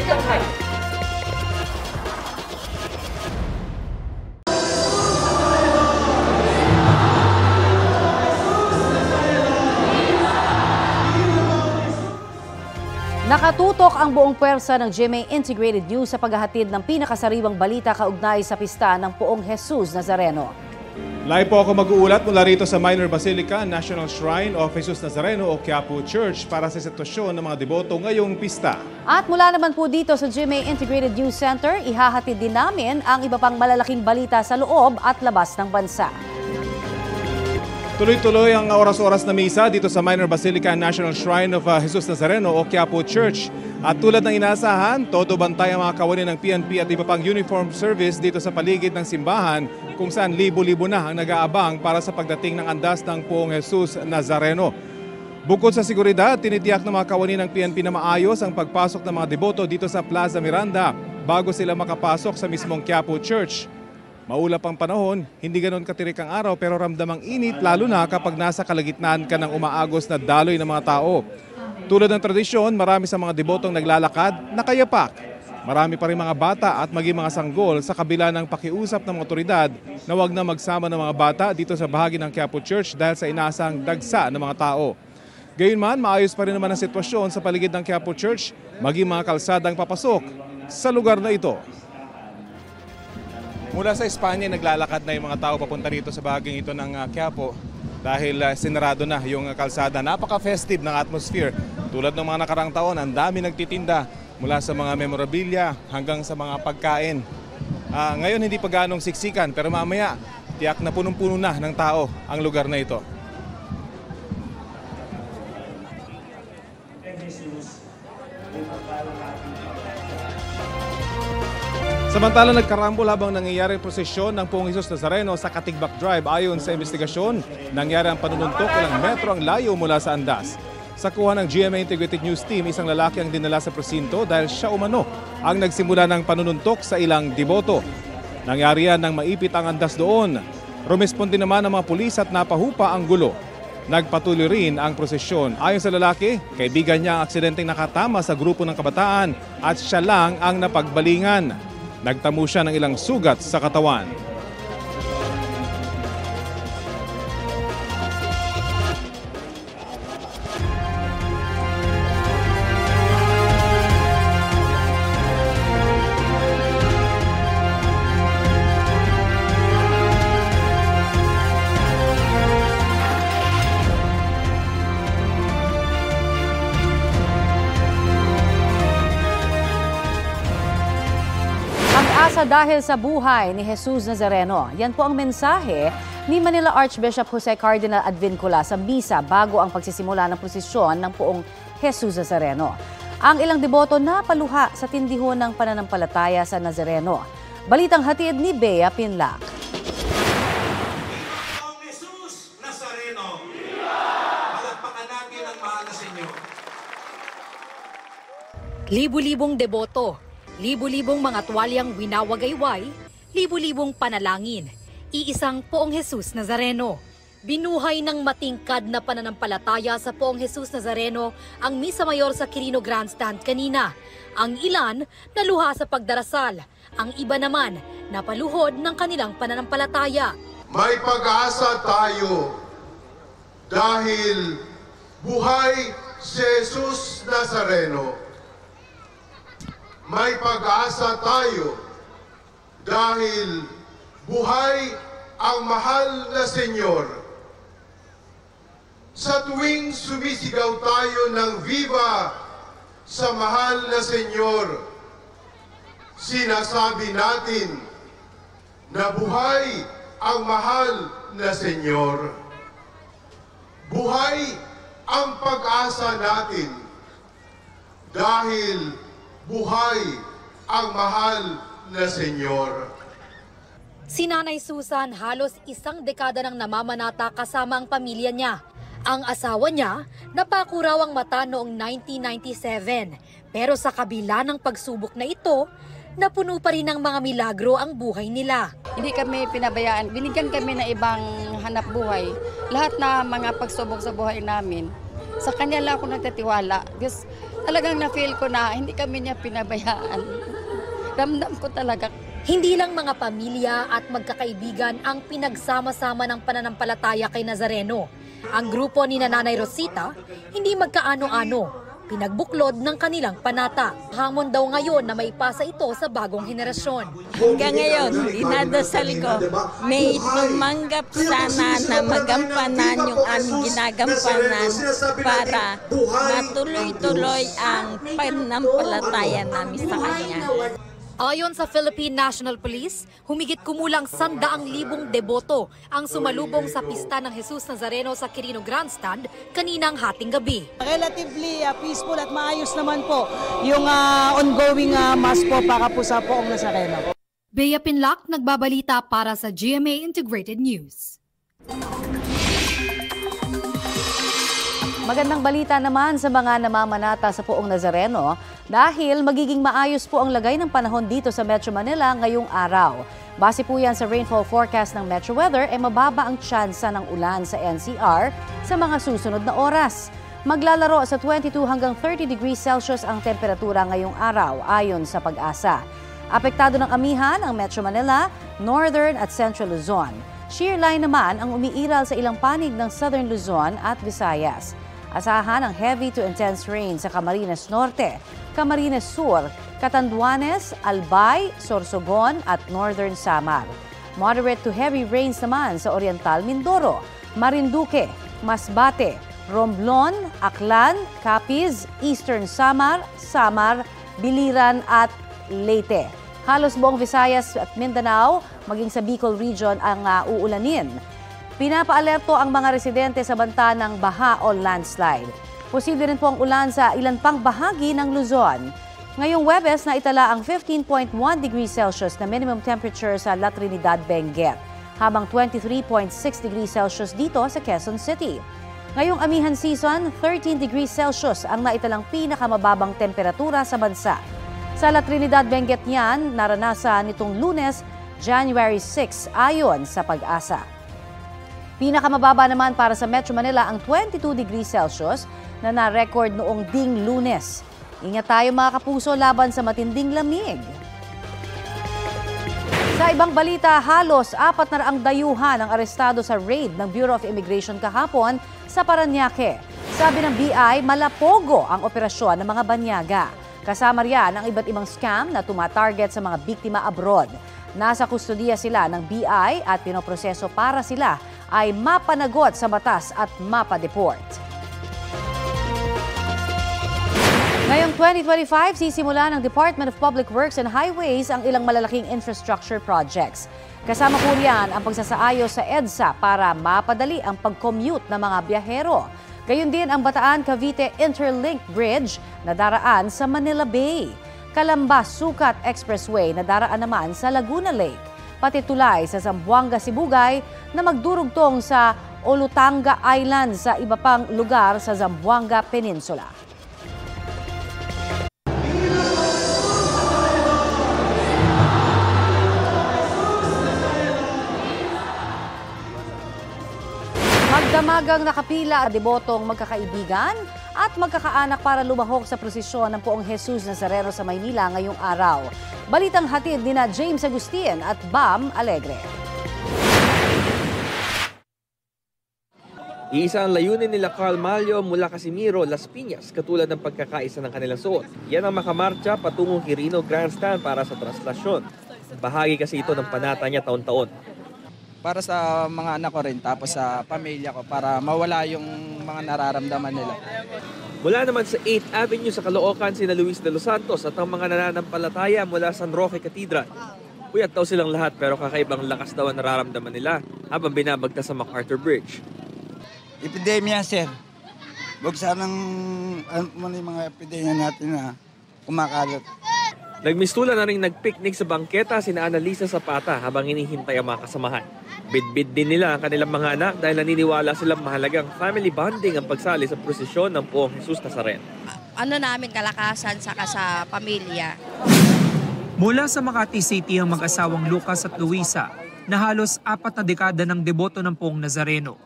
Nakatutok ang buong pwersa ng GMA Integrated News sa paghahatid ng pinakasariwang balita kaugnay sa pista ng Poong Jesus Nazareno. Live po ako mag-uulat mula rito sa Minor Basilica, National Shrine of Jesus Nazareno o Quiapo Church para sa sitwasyon ng mga deboto ngayong pista. At mula naman po dito sa GMA Integrated News Center, ihahatid din namin ang iba pang malalaking balita sa loob at labas ng bansa. Tuloy-tuloy ang oras-oras na misa dito sa Minor Basilica National Shrine of Jesus Nazareno o Quiapo Church. At tulad ng inaasahan, todo bantay ang mga kawani ng PNP at iba pang uniform service dito sa paligid ng simbahan kung saan libo-libo na ang nag-aabang para sa pagdating ng andas ng Poong Jesus Nazareno. Bukod sa seguridad, tinitiyak ng mga kawani ng PNP na maayos ang pagpasok ng mga deboto dito sa Plaza Miranda bago sila makapasok sa mismong Quiapo Church. Maulap ang panahon, hindi ganoon katirik ang araw pero ramdam ang init lalo na kapag nasa kalagitnaan ka ng umaagos na daloy ng mga tao. Tulad ng tradisyon, marami sa mga debotong naglalakad, nakayapak. Marami pa rin mga bata at maging mga sanggol sa kabila ng pakiusap ng mga otoridad na huwag na magsama ng mga bata dito sa bahagi ng Quiapo Church dahil sa inaasang dagsa ng mga tao. Gayunman, maayos pa rin naman ang sitwasyon sa paligid ng Quiapo Church, maging mga kalsadang papasok sa lugar na ito. Mula sa Espanya, naglalakad na yung mga tao papunta rito sa bahaging ito ng Quiapo dahil sinarado na yung kalsada. Napaka-festive ng atmosphere. Tulad ng mga nakarang taon, ang dami nagtitinda mula sa mga memorabilia hanggang sa mga pagkain. Ngayon hindi pa ganong siksikan pero mamaya tiyak na punong-puno na ng tao ang lugar na ito. Samantala nagkarambol habang nangyayari ang prosesyon ng Poong Jesus Nazareno sa Katigbak Drive. Ayon sa investigasyon, nangyari ang panununtok ilang metro ang layo mula sa andas. Sa kuha ng GMA Integrated News Team, isang lalaki ang dinala sa presinto dahil siya umano ang nagsimula ng panununtok sa ilang deboto. Nangyari yan nang maipit ang andas doon. Rumesponde naman ang mga pulis at napahupa ang gulo. Nagpatuloy rin ang prosesyon. Ayon sa lalaki, kaibigan niya ang aksidenteng nakatama sa grupo ng kabataan at siya lang ang napagbalingan. Nagtamo siya ng ilang sugat sa katawan. Dahil sa buhay ni Jesus Nazareno. Yan po ang mensahe ni Manila Archbishop Jose Cardinal Advincula sa misa bago ang pagsisimula ng prosesyon ng Poong Jesus Nazareno. Ang ilang deboto na paluha sa tindihon ng pananampalataya sa Nazareno. Balitang hatid ni Bea Pinlac. Poong Jesus Nazareno, palakpakan natin ang mahal na Senyor. Libu-libong deboto. Libu-libong mga tuwalyang winawagayway, libu-libong panalangin, iisang Poong Jesus Nazareno. Binuhay ng matingkad na pananampalataya sa Poong Jesus Nazareno ang Misa Mayor sa Quirino Grandstand kanina. Ang ilan naluha sa pagdarasal, ang iba naman napaluhod ng kanilang pananampalataya. May pag-asa tayo dahil buhay si Jesus Nazareno. May pag-asa tayo dahil buhay ang mahal na Senyor. Sa tuwing sumisigaw tayo ng Viva sa mahal na Senyor, sinasabi natin na buhay ang mahal na Senyor. Buhay ang pag-asa natin dahil buhay ang mahal na Senyor. Si Nanay Susan halos isang dekada nang namamanata kasama ang pamilya niya. Ang asawa niya, napako raw ang mata noong 1997. Pero sa kabila ng pagsubok na ito, napuno pa rin ng mga milagro ang buhay nila. Hindi kami pinabayaan. Binigyan kami ng ibang hanap buhay. Lahat na mga pagsubok sa buhay namin, Sa kanya lang ako nagtatiwala. Diyos, talagang na-feel ko na hindi kami niya pinabayaan. Ramdam ko talaga. Hindi lang mga pamilya at magkakaibigan ang pinagsama-sama ng pananampalataya kay Nazareno. Ang grupo ni Nanay Rosita, hindi magkaano-ano, pinagbuklod ng kanilang panata. Hamon daw ngayon na maipasa ito sa bagong henerasyon. Hanggang ngayon, dinadasal ko, may tumanggap sana na magampanan yung aming ginagampanan para matuloy-tuloy ang pananampalataya namin sa Kanya. Ayon sa Philippine National Police, humigit kumulang 100,000 deboto ang sumalubong sa pista ng Jesus Nazareno sa Quirino Grandstand kaninang hating gabi. Relatively peaceful at maayos naman po yung ongoing mass po para po sa Poong Nazareno. Bea Pinlac, nagbabalita para sa GMA Integrated News. Magandang balita naman sa mga namamanata sa Poong Nazareno dahil magiging maayos po ang lagay ng panahon dito sa Metro Manila ngayong araw. Base po yan sa rainfall forecast ng Metro Weather, mababa ang tsansa ng ulan sa NCR sa mga susunod na oras. Maglalaro sa 22 hanggang 30 degrees Celsius ang temperatura ngayong araw ayon sa Pag-asa. Apektado ng amihan ang Metro Manila, Northern at Central Luzon. Shear line naman ang umiiral sa ilang panig ng Southern Luzon at Visayas. Asahan ang heavy to intense rain sa Camarines Norte, Camarines Sur, Catanduanes, Albay, Sorsogon at Northern Samar. Moderate to heavy rains naman sa Oriental Mindoro, Marinduque, Masbate, Romblon, Aklan, Capiz, Eastern Samar, Biliran at Leyte. Halos buong Visayas at Mindanao, maging sa Bicol Region ang uulanin. Pinapaalerto ang mga residente sa banta ng baha o landslide. Posible rin po ang ulan sa ilan pang bahagi ng Luzon. Ngayong Huwebes na itala ang 15.1 degrees Celsius na minimum temperature sa La Trinidad, Benguet, habang 23.6 degrees Celsius dito sa Quezon City. Ngayong amihan season, 13 degrees Celsius ang naitalang pinakamababang temperatura sa bansa. Sa La Trinidad, Benguet yan, naranasan nitong Lunes, January 6 ayon sa Pag-asa. Pinakamababa naman para sa Metro Manila ang 22 degrees Celsius na na-record noong ding Lunes. Ingat tayo mga kapuso laban sa matinding lamig. Sa ibang balita, halos 400 dayuhan ang arestado sa raid ng Bureau of Immigration kahapon sa Parañaque. Sabi ng BI, malapogo ang operasyon ng mga banyaga. Kasama riyan ang iba't ibang scam na tumatarget sa mga biktima abroad. Nasa kustodiya sila ng BI at pinoproseso para sila ay mapanagot sa batas at mapadeport. Ngayong 2025, sisimula ng Department of Public Works and Highways ang ilang malalaking infrastructure projects. Kasama po riyan ang pagsasaayos sa EDSA para mapadali ang pag-commute ng mga biyahero. Gayon din ang Bataan-Cavite Interlink Bridge na daraan sa Manila Bay. Calamba-Sucat Expressway na daraan naman sa Laguna Lake. Pati tulay sa Zamboanga, Sibugay na magdurugtong sa Olutanga Island sa iba pang lugar sa Zamboanga Peninsula. Magdamagang nakapila at debotong magkakaibigan at magkakaanak para lumahok sa prosesyon ng Poong Jesus Nazareno sa Maynila ngayong araw. Balitang hatid ni James Agustin at Bam Alegre. Iisa ang layunin nila Carl Malio mula Casimiro, Las Piñas, katulad ng pagkakaisa ng kanilang suot. Yan ang makamarcha patungong Quirino Grandstand para sa translasyon. Bahagi kasi ito ng panata niya taon-taon. Para sa mga anak ko rin, tapos sa pamilya ko, para mawala yung mga nararamdaman nila. Mula naman sa 8th Avenue sa Caloocan, sina Luis de los Santos at ang mga nananampalataya mula San Roque Cathedral. Puyat daw silang lahat pero kakaibang lakas daw ang nararamdaman nila habang binabagta sa MacArthur Bridge. Epidemya, sir. Huwag sanang yung mga epidemya natin na kumakalat. Nagmistula na rin nagpiknik sa bangketa sina Annalisa Zapata habang hinihintay ang mga kasamahan. Bid-bid din nila ang kanilang mga anak dahil naniniwala silang mahalagang family bonding ang pagsali sa prosesyon ng Poong Jesus Nazareno. Namin kalakasan saka sa pamilya. Mula sa Makati City ang mag-asawang Lucas at Luisa na halos 4 na dekada ng deboto ng Poong Nazareno.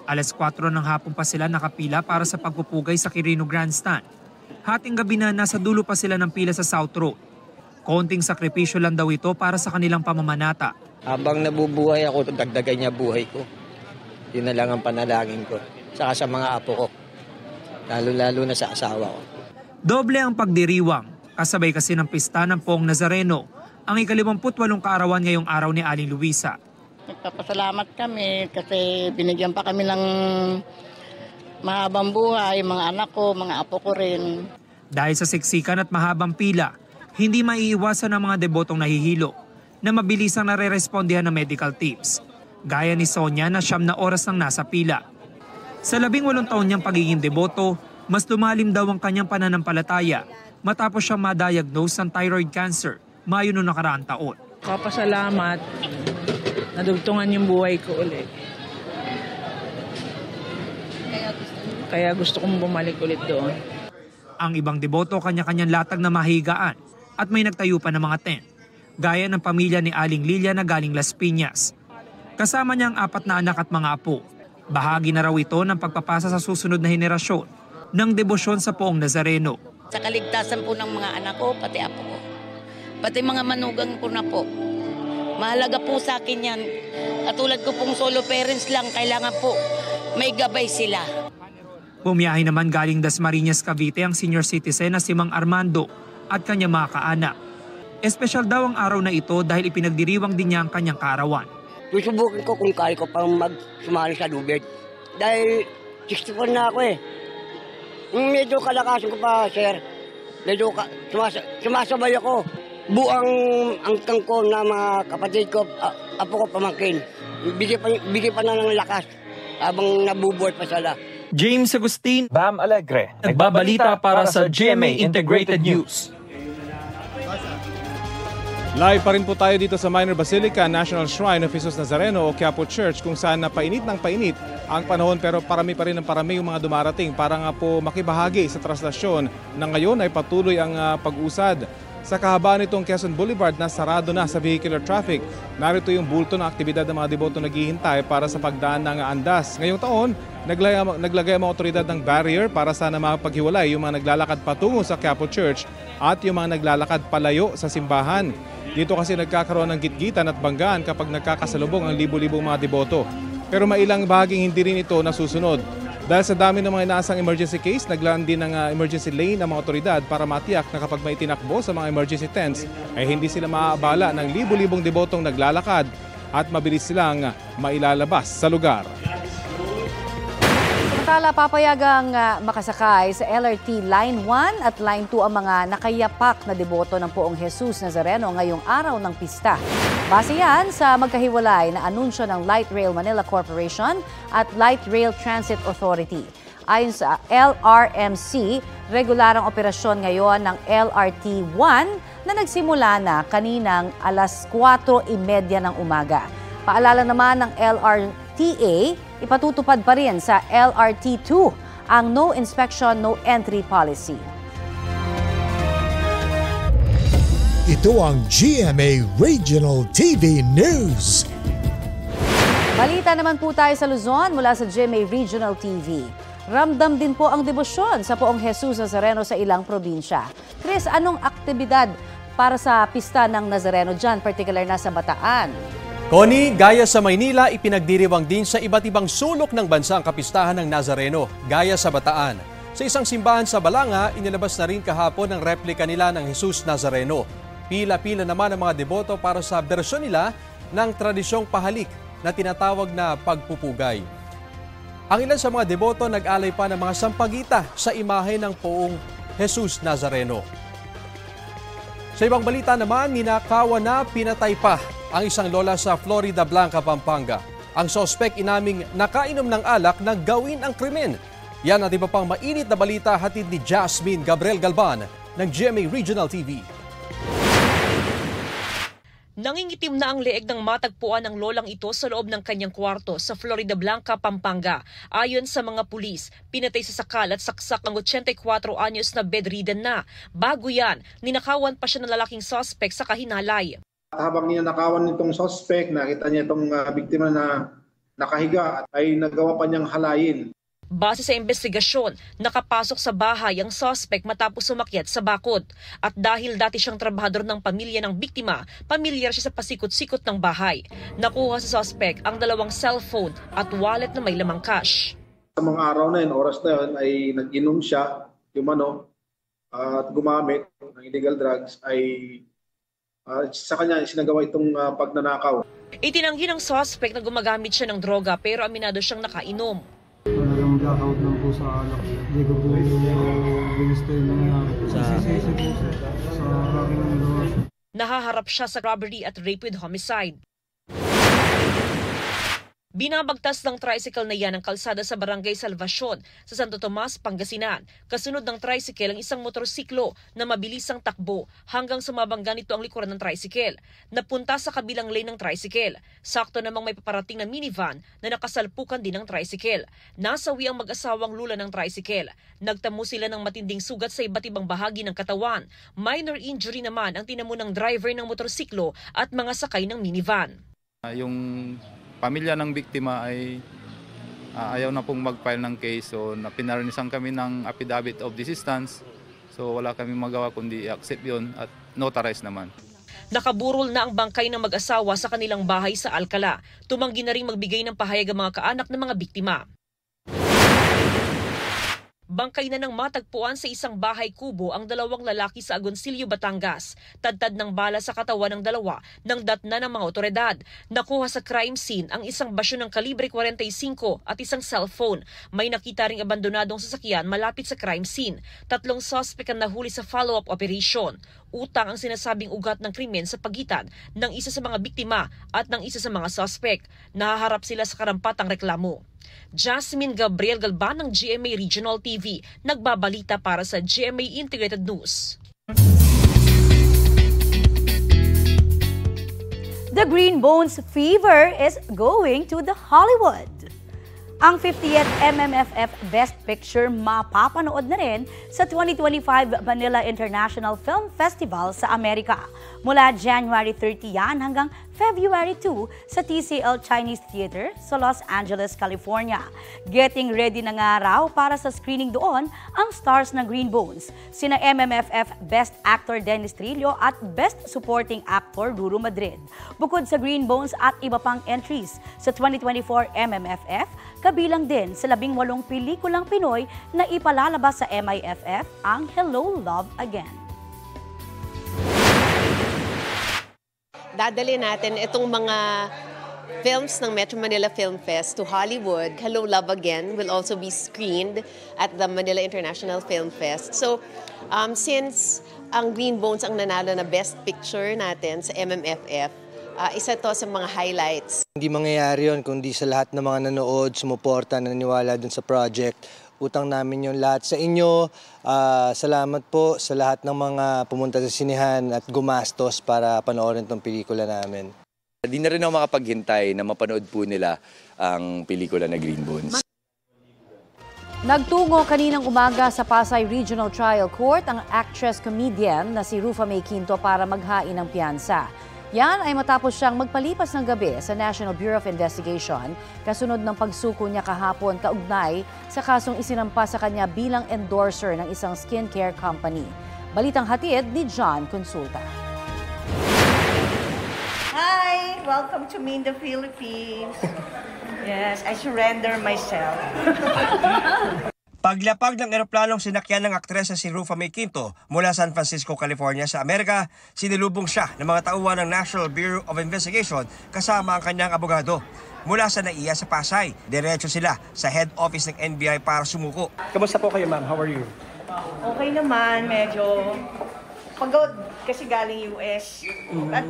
Alas 4 ng hapon pa sila nakapila para sa pagpupugay sa Quirino Grandstand. Hating gabi na nasa dulo pa sila ng pila sa South Road. Konting sakripisyo lang daw ito para sa kanilang pamamanata. Habang nabubuhay ako, dagdagan niya buhay ko. Yun na lang ang panalangin ko. Saka sa mga apo ko. Lalo-lalo na sa asawa ko. Doble ang pagdiriwang, kasabay kasi ng pista ng Poong Nazareno, ang ika-58 kaarawan ngayong araw ni Aling Luisa. Nagpapasalamat kami kasi binigyan pa kami ng mahabang buhay, mga anak ko, mga apo ko rin. Dahil sa siksikan at mahabang pila, hindi maiiwasan ng mga debotong nahihilo na mabilisang nare-respondihan ng medical teams. Gaya ni Sonia na 9 na oras nang nasa pila. Sa 18 taon niyang pagiging deboto, mas lumalim daw ang kanyang pananampalataya matapos siyang ma-diagnose ng thyroid cancer Mayo noong nakaraang taon. Kapasalamat, nadugtungan yung buhay ko ulit. Kaya gusto kong bumalik ulit doon. Ang ibang deboto kanya-kanyang latag na mahigaan at may nagtayo pa ng mga tent. Gaya ng pamilya ni Aling Lilia na galing Las Piñas. Kasama niya ang 4 na anak at mga apo. Bahagi na raw ito ng pagpapasa sa susunod na henerasyon ng debosyon sa Poong Nazareno. Sa kaligtasan po ng mga anak ko, pati apo ko. Pati mga manugang ko na po. Mahalaga po sa akin yan. Katulad ko pong solo parents lang, kailangan po may gabay sila. Pumiyahe naman galing Dasmariñas, Cavite ang senior citizen na si Mang Armando at kanyang mga kaanak. Espesyal daw ang araw na ito dahil ipinagdiriwang din niya ang kanyang kaarawan. Susubukin ko kung kaya ko pang magsumali sa lubid. Dahil 64 na ako eh. Medyo kalakasan ko pa, sir. Medyo sumasabay ako. Buang angkang ko na mga kapatid ko, apo ko pamangkin. Bigay pa na ng lakas habang nabubuhay pa sila. James Agustin, Bam Alegre, nagbabalita para sa GMA Integrated News. Live pa rin po tayo dito sa Minor Basilica, National Shrine of Jesus Nazareno o Quiapo Church kung saan napainit ng painit ang panahon pero parami pa rin ng parami yung mga dumarating para nga po makibahagi sa traslasyon na ngayon ay patuloy ang pag-usad. Sa kahabaan nitong Quezon Boulevard na sarado na sa vehicular traffic, narito yung bulto ng aktibidad ng mga deboto naghihintay para sa pagdaan ng andas. Ngayong taon, naglagay ang mga otoridad ng barrier para sana mapaghiwalay yung mga naglalakad patungo sa Quiapo Church at yung mga naglalakad palayo sa simbahan. Dito kasi nagkakaroon ng gitgitan at banggaan kapag nagkakasalubong ang libo-libong mga deboto. Pero mailang bahaging hindi rin ito nasusunod. Dahil sa dami ng mga inaasang emergency case, naglaan din ng emergency lane ng mga otoridad para matiyak na kapag may tinakbo sa mga emergency tents ay hindi sila maaabala ng libo-libong debotong naglalakad at mabilis silang mailalabas sa lugar. Samantala, papayagang makasakay sa LRT Line 1 at Line 2 ang mga nakayapak na deboto ng Poong Jesus Nazareno ngayong araw ng pista. Base yan sa magkahiwalay na anunsyo ng Light Rail Manila Corporation at Light Rail Transit Authority. Ayon sa LRMC, regular ang operasyon ngayon ng LRT 1 na nagsimula na kaninang alas 4:30 ng umaga. Paalala naman ng LRTA, ipatutupad pa rin sa LRT 2 ang No Inspection, No Entry policy. Ito ang GMA Regional TV News. Balita naman po tayo sa Luzon mula sa GMA Regional TV. Ramdam din po ang debosyon sa Poong Jesus Nazareno sa ilang probinsya. Chris, anong aktibidad para sa pista ng Nazareno dyan, particular na sa Bataan? Connie, gaya sa Maynila, ipinagdiriwang din sa iba't ibang sulok ng bansa ang kapistahan ng Nazareno, gaya sa Bataan. Sa isang simbahan sa Balanga, inilabas na rin kahapon ang replika nila ng Jesus Nazareno. Pila-pila naman ang mga deboto para sa bersyon nila ng tradisyong pahalik na tinatawag na pagpupugay. Ang ilan sa mga deboto nag-alay pa ng mga sampagita sa imahe ng Poong Jesus Nazareno. Sa ibang balita naman, ninakawan na pinatay pa ang isang lola sa Florida Blanca, Pampanga. Ang sospek inaming nakainom ng alak na gawin ang krimen. Yan at iba pang mainit na balita hatid ni Jasmine Gabriel Galban ng GMA Regional TV. Nangingitim na ang leeg ng matagpuan ng lolang ito sa loob ng kanyang kwarto sa Florida Blanca, Pampanga. Ayon sa mga pulis, pinatay sa sakal at saksak ang 84 anyos na bedridden na. Bago yan, ninakawan pa siya ng lalaking suspect sa kahinalay. Habang ninakawan nitong suspect, nakita niya itong biktima na nakahiga at ay nagawa pa niyang halayin. Base sa investigasyon, nakapasok sa bahay ang suspect matapos umakyat sa bakod. At dahil dati siyang trabahador ng pamilya ng biktima, pamilyar siya sa pasikot-sikot ng bahay. Nakuha sa suspect ang 2 cellphone at wallet na may lamang cash. Sa mga araw na yun, oras na yun, ay nag-inom siya, at gumamit ng illegal drugs, ay sa kanya sinagawa itong pagnanakaw. Itinanggi ng suspect na gumagamit siya ng droga pero aminado siyang nakainom. Talagang blackout lang po sa alak. Hindi ko po ginusto yung nangyari. Sisisi po sa aking nagawa. Nahaharap siya sa robbery at rape with homicide. Binabagtas ng tricycle na yan ang kalsada sa Barangay Salvacion sa Santo Tomas, Pangasinan. Kasunod ng tricycle ang isang motorsiklo na mabilisang takbo hanggang sumabangga nito ang likuran ng tricycle. Napunta sa kabilang lane ng tricycle. Sakto namang may paparating na minivan na nakasalpukan din ng tricycle. Nasawi ang mag-asawang lula ng tricycle. Nagtamo sila ng matinding sugat sa iba't ibang bahagi ng katawan. Minor injury naman ang tinamo ng driver ng motorsiklo at mga sakay ng minivan. Yung pamilya ng biktima ay ayaw na pong mag-file ng case, so pinarinisan kami ng affidavit of desistance. So wala kami magawa kundi i-accept yun at notarize naman. Nakaburol na ang bangkay ng mag-asawa sa kanilang bahay sa Alcala. Tumanggi na rin magbigay ng pahayag ang mga kaanak ng mga biktima. Bangkay na ng matagpuan sa isang bahay kubo ang 2 lalaki sa Agoncillo, Batangas. Tadtad ng bala sa katawan ng 2 nang datna ng mga otoridad. Nakuha sa crime scene ang isang basyo ng kalibre 45 at isang cellphone. May nakita ring abandonadong sasakyan malapit sa crime scene. 3 suspect ang nahuli sa follow-up operation. Utang ang sinasabing ugat ng krimen sa pagitan ng isa sa mga biktima at ng isa sa mga suspect. Nahaharap sila sa karampatang reklamo. Jasmine Gabriel Galban ng GMA Regional TV, nagbabalita para sa GMA Integrated News. The Green Bones fever is going to the Hollywood. Ang 50th MMFF Best Picture mapapanood na rin sa 2025 Manila International Film Festival sa Amerika. Mula January 30 yan hanggang February 2 sa TCL Chinese Theater sa Los Angeles, California. Getting ready na nga raw para sa screening doon ang stars ng Green Bones, sina MMFF Best Actor Dennis Trillo at Best Supporting Actor Ruru Madrid. Bukod sa Green Bones at iba pang entries sa 2024 MMFF, kabilang din sa 18 pelikulang Pinoy na ipalalabas sa MIFF ang Hello, Love Again. Dadali natin itong mga films ng Metro Manila Film Fest to Hollywood. Hello, Love Again will also be screened at the Manila International Film Fest. So, since ang Green Bones ang nanalo na Best Picture natin sa MMFF, isa to sa mga highlights. Hindi mangyayari yun kundi sa lahat ng mga nanood, sumuporta, naniniwala dun sa project. Utang namin yung lahat sa inyo. Salamat po sa lahat ng mga pumunta sa sinehan at gumastos para panoorin tong pelikula namin. Di na rin ako makapaghintay na mapanood po nila ang pelikula na Green Bones. Nagtungo kaninang umaga sa Pasay Regional Trial Court ang actress-comedian na si Rufa May Quinto para maghain ng piyansa. Yan ay matapos siyang magpalipas ng gabi sa National Bureau of Investigation kasunod ng pagsuko niya kahapon kaugnay sa kasong isinampa sa kanya bilang endorser ng isang skincare company. Balitang hatid ni John Consulta. Hi! Welcome to me in the Philippines. Yes, I surrender myself. Paglapag ng eroplanong sinakyan ng aktres na si Rufa May Quinto mula San Francisco, California sa Amerika, sinilubong siya ng mga tauhan ng National Bureau of Investigation kasama ang kanyang abogado. Mula sa NAIA sa Pasay, diretso sila sa head office ng NBI para sumuko. Kamusta po kayo, ma'am? How are you? Okay naman, medyo pagod kasi galing US. At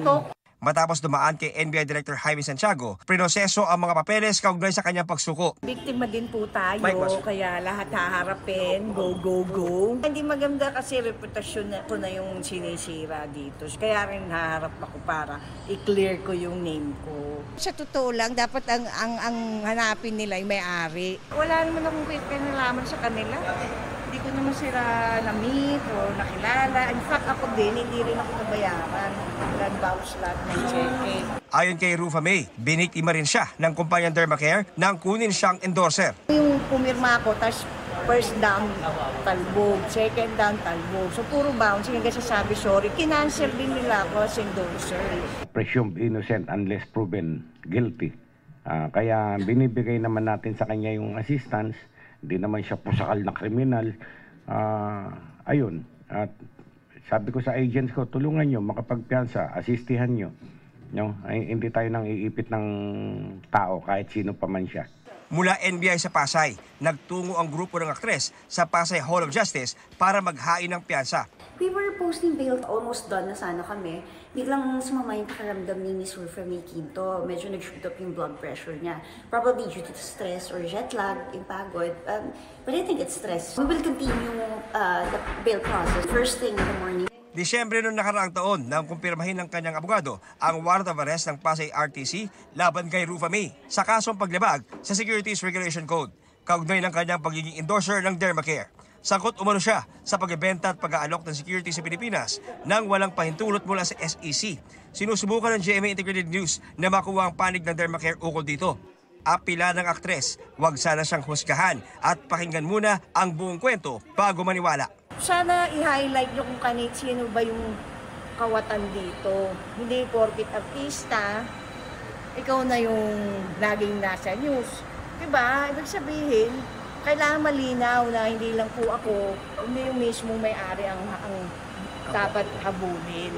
Matapos dumaan kay NBI Director Jaime Santiago, prinoseso ang mga papeles kaugnay sa kanyang pagsuko. Biktima din po tayo, kaya lahat haharapin, go, go, go. Hindi maganda kasi reputasyon ko na yung sinisira dito. Kaya rin haharap ako para i-clear ko yung name ko. Sa totoo lang, dapat ang hanapin nila yung may-ari. Wala naman akong kinalaman sa kanila. hindi ko naman sila na-meet o nakilala. In fact, ako din, hindi rin ako nabayaran. Nag-bounce lahat ng cheque. Ayon kay Rufa May, biniktima rin siya ng kumpanyang Dermacare nang kunin siyang endorser. Yung pumirma ako, tapos first down, talbog. Second down, talbog. So puro bounce. Hanggang sasabi, sorry. Kinancel din nila ako as endorser. Presumed innocent unless proven guilty. Kaya binibigay naman natin sa kanya yung assistance. Hindi naman siya pusakal na kriminal. Ayun. At sabi ko sa agents ko, tulungan nyo, makapagpiansa, asistihan nyo. No? Ay, hindi tayo nang iipit ng tao kahit sino pa man siya. Mula NBI sa Pasay, nagtungo ang grupo ng aktres sa Pasay Hall of Justice para maghain ng piyansa. We were posting bail, almost done na sana kami. Biglang sumama yung pakiramdam ni Miss Rufa May Quinto. Medyo nag-shoot up yung blood pressure niya. Probably due to stress or jet lag, yung pagod. But I think it's stress. We will continue the bail process first thing in the morning. Disyembre noong nakaraang taon nang kumpirmahin ng kanyang abogado ang warrant of arrest ng Pasay RTC laban kay Rufa May sa kasong paglabag sa Securities Regulation Code, kaugnay ng kanyang pagiging endorser ng Dermacare. Sangkot umano siya sa pagbebenta at pag-aalok ng security sa Pilipinas nang walang pahintulot mula sa SEC. Sinusubukan ng GMA Integrated News na makuha ang panig ng Dermacare ukol dito. Apila ng aktres, wag sana siyang husgahan at pakinggan muna ang buong kwento bago maniwala. Sana i-highlight nyo kung sino ba yung kawatan dito. Hindi porkit artista, ikaw na yung laging nasa news. Diba? Ibig sabihin, kailangan malinaw na hindi lang po ako, hindi yung mismo may-ari ang dapat habulin.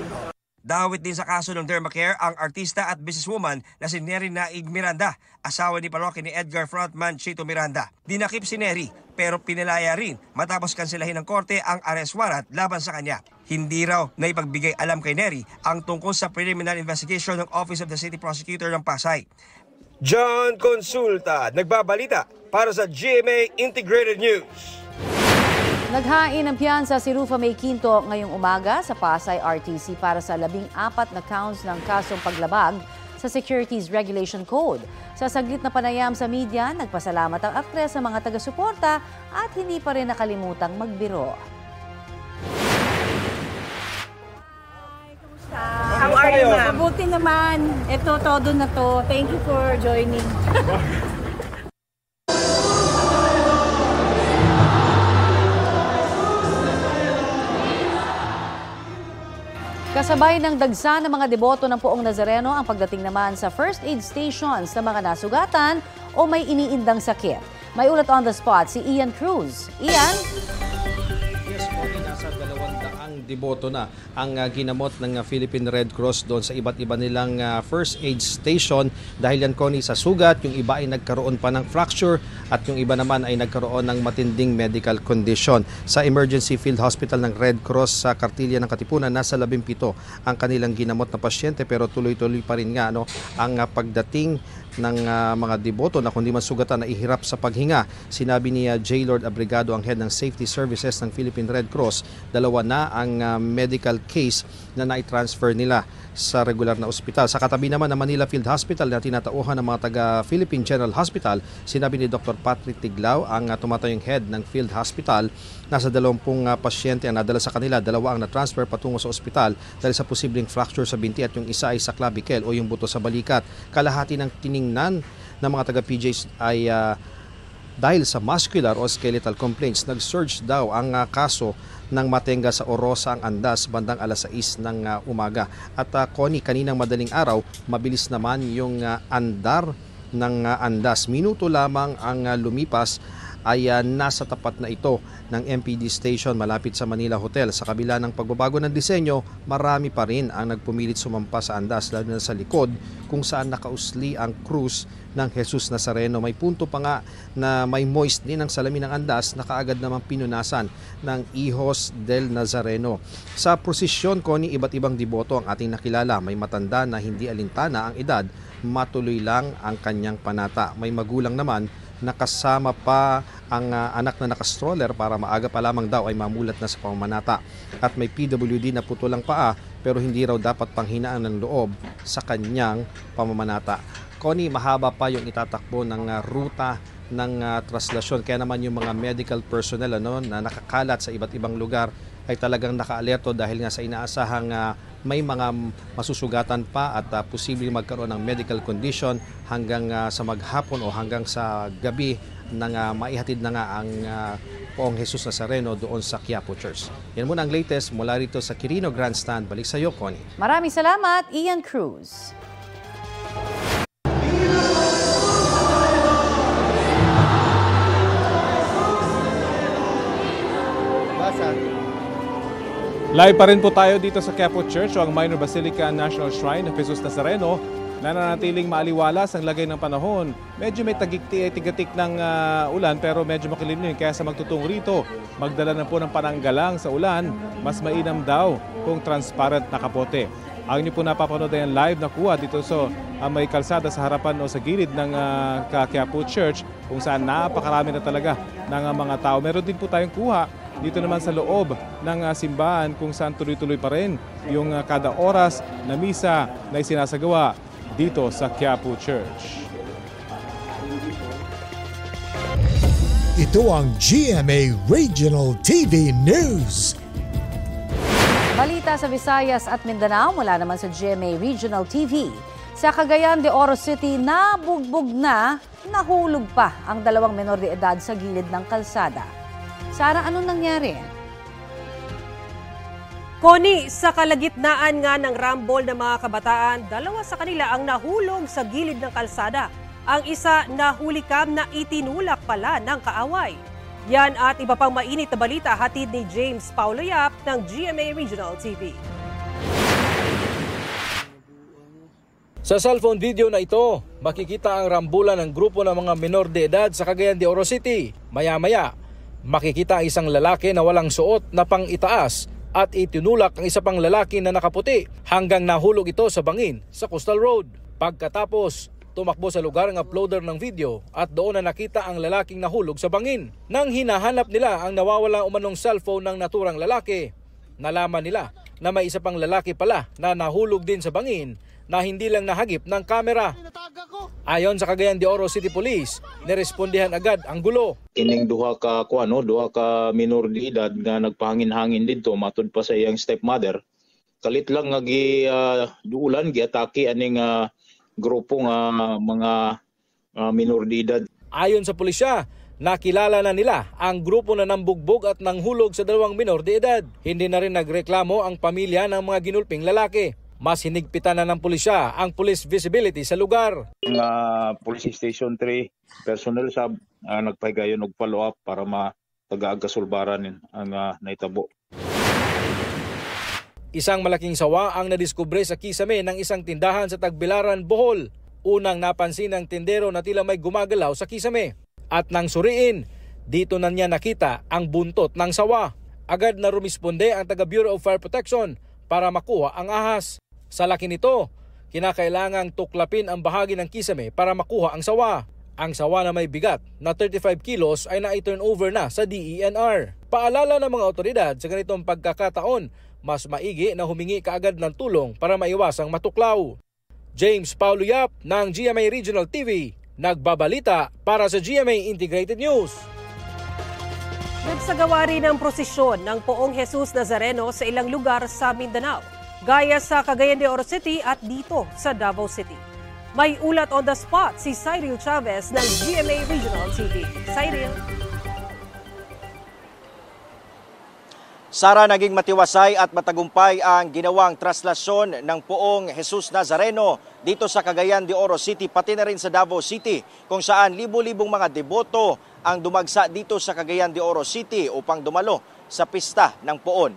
Dawit din sa kaso ng Dermacare ang artista at businesswoman na si Neri Naig Miranda, asawa ni parokya ni Edgar frontman Chito Miranda. Dinakip si Neri pero pinalaya rin matapos kanselahin ng korte ang arrest warrant laban sa kanya. Hindi raw na ipagbigay alam kay Neri ang tungkol sa preliminary investigation ng Office of the City Prosecutor ng Pasay. John Consulta, nagbabalita para sa GMA Integrated News. Naghain ng piyansa si Rufa May Quinto ngayong umaga sa Pasay RTC para sa 14 na counts ng kasong paglabag sa Securities Regulation Code. Sa saglit na panayam sa media, nagpasalamat ang aktres sa mga taga-suporta at hindi pa rin nakalimutang magbiro. How are you, ma'am? Mabuti naman. Ito, todo na to. Thank you for joining. Kasabay ng dagsa ng mga deboto ng Poong Nazareno ang pagdating naman sa first aid stations ng mga nasugatan o may iniindang sakit. May ulat on the spot si Ian Cruz. Ian? Yes, okay, nasa 200 deboto na ang ginamot ng Philippine Red Cross doon sa iba't iba nilang first aid station dahil yan, Connie, sa sugat, yung iba ay nagkaroon pa ng fracture at yung iba naman ay nagkaroon ng matinding medical condition. Sa Emergency Field Hospital ng Red Cross sa Kartilya ng Katipunan, nasa 17 ang kanilang ginamot na pasyente pero tuloy-tuloy pa rin nga ang pagdating ng mga deboto na kundi man sugatan na ihirap sa paghinga. Sinabi ni J. Lord Abrigado, ang head ng Safety Services ng Philippine Red Cross, 2 na ang medical case na nai-transfer nila sa regular na ospital. Sa katabi naman ng Manila Field Hospital na tinatauhan ng mga taga-Philippine General Hospital, sinabi ni Dr. Patrick Tiglao, ang tumatayong head ng Field Hospital, nasa 20 pasyente ang nadala sa kanila, 2 ang na-transfer patungo sa ospital dahil sa posibleng fracture sa binti at yung isa ay sa clavicle o yung buto sa balikat. Kalahati ng tiningnan ng mga taga-PJs ay dahil sa muscular o skeletal complaints. Nag-surge daw ang kaso ng matenga sa Orosa ang Andas bandang alas 6 ng umaga. At Connie, kaninang madaling araw, mabilis naman yung andar ng Andas. Minuto lamang ang lumipas ay nasa tapat na ito ng MPD station malapit sa Manila Hotel. Sa kabila ng pagbabago ng disenyo, marami pa rin ang nagpumilit sumampa sa Andas, lalo na sa likod kung saan nakausli ang krus ng Jesus Nazareno. May punto pa nga na may moist din ang salamin ng Andas na kaagad namang pinunasan ng Hijos del Nazareno. Sa prosesyon, Connie, iba't ibang deboto ang ating nakilala. May matanda na hindi alintana ang edad, matuloy lang ang kanyang panata. May magulang naman nakasama pa ang anak na nakastroller para maaga pa lamang daw ay mamulat na sa pamamanata. At may PWD na putulang paa pero hindi raw dapat panghinaan ng loob sa kanyang pamamanata. Connie, mahaba pa yung itatakbo ng ruta traslasyon. Kaya naman yung mga medical personnel na nakakalat sa iba't ibang lugar ay talagang naka-alerto dahil nga sa inaasahang may mga masusugatan pa at posibleng magkaroon ng medical condition hanggang sa maghapon o hanggang sa gabi nang maihatid na nga ang Poong Jesus Nazareno doon sa Quiapo Church. Yan muna ang latest mula rito sa Quirino Grandstand. Balik sa iyo, Connie. Maraming salamat, Ian Cruz. Live pa rin po tayo dito sa Quiapo Church o ang Minor Basilica National Shrine ng Jesus Nazareno. Nananatiling maaliwalas ang lagay ng panahon. Medyo may tigatik ng ulan pero medyo makilinim kaya sa magtutung rito, magdala na po ng pananggalang sa ulan, mas mainam daw kung transparent na kapote. Ang inyo po napapanood ay live na kuha dito sa may kalsada sa harapan o sa gilid ng Quiapo Church kung saan napakarami na talaga ng mga tao. Meron din po tayong kuha dito naman sa loob ng simbahan kung saan tuloy-tuloy pa rin yung kada oras na misa na isinasagawa dito sa Quiapo Church. Ito ang GMA Regional TV News. Balita sa Visayas at Mindanao mula naman sa GMA Regional TV. Sa Cagayan de Oro City, nabugbog na, nahulog pa ang 2 menor de edad sa gilid ng kalsada. Sara, anong nangyari? Connie, sa kalagitnaan nga ng rambol ng mga kabataan, 2 sa kanila ang nahulog sa gilid ng kalsada. Ang isa nahulikam na itinulak pala ng kaaway. Yan at iba pang mainit na balita hatid ni James Paulo Yap ng GMA Regional TV. Sa cellphone video na ito, makikita ang rambulan ng grupo ng mga menor de edad sa Cagayan de Oro City. Maya-maya, makikita ang isang lalaki na walang suot na pang-itaas at itinulak ang isa pang lalaki na nakaputi hanggang nahulog ito sa bangin sa Coastal Road. Pagkatapos, tumakbo sa lugar ang uploader ng video at doon na nakita ang lalaking nahulog sa bangin. Nang hinahanap nila ang nawawala umanong cellphone ng naturang lalaki, nalaman nila na may isa pang lalaki pala na nahulog din sa bangin na hindi lang nahagip ng kamera. Ayon sa Cagayan de Oro City Police, nirespondihan agad ang gulo. Kining duha ka minor de edad nga nagpahangin-hangin dito matud pa sa iyang stepmother. Kalit lang nga ulan giatake aning grupo nga mga minor de edad. Ayon sa pulisya, nakilala na nila ang grupo na nambugbog at nanghulog sa 2 minor de edad. Hindi na rin nagreklamo ang pamilya ng mga ginulping lalaki. Mas hinigpitan na ng pulisya ang police visibility sa lugar. Police Station 3 personnel sa nagpahigayon og follow-up para matagaagasulbaran ang naitabo. Isang malaking sawa ang nadiskubre sa kisame ng isang tindahan sa Tagbilaran, Bohol. Unang napansin ng tindero na tila may gumagalaw sa kisame. At nang suriin, dito na niya nakita ang buntot ng sawa. Agad na rumisponde ang taga Bureau of Fire Protection para makuha ang ahas. Sa laki nito, kinakailangang tuklapin ang bahagi ng kisame para makuha ang sawa. Ang sawa na may bigat na 35 kilos ay na-turn over na sa DENR. Paalala ng mga otoridad sa ganitong pagkakataon, mas maigi na humingi kaagad ng tulong para maiwasang matuklaw. James Paulo Yap ng GMA Regional TV, nagbabalita para sa GMA Integrated News. Nagsagawa rin ang prosesyon ng Poong Jesus Nazareno sa ilang lugar sa Mindanao, gaya sa Cagayan de Oro City at dito sa Davao City. May ulat on the spot si Cyril Chavez ng GMA Regional TV. Cyril. Sara, naging matiwasay at matagumpay ang ginawang traslasyon ng Poong Jesus Nazareno dito sa Cagayan de Oro City pati na rin sa Davao City kung saan libo-libong mga deboto ang dumagsa dito sa Cagayan de Oro City upang dumalo sa pista ng Poon.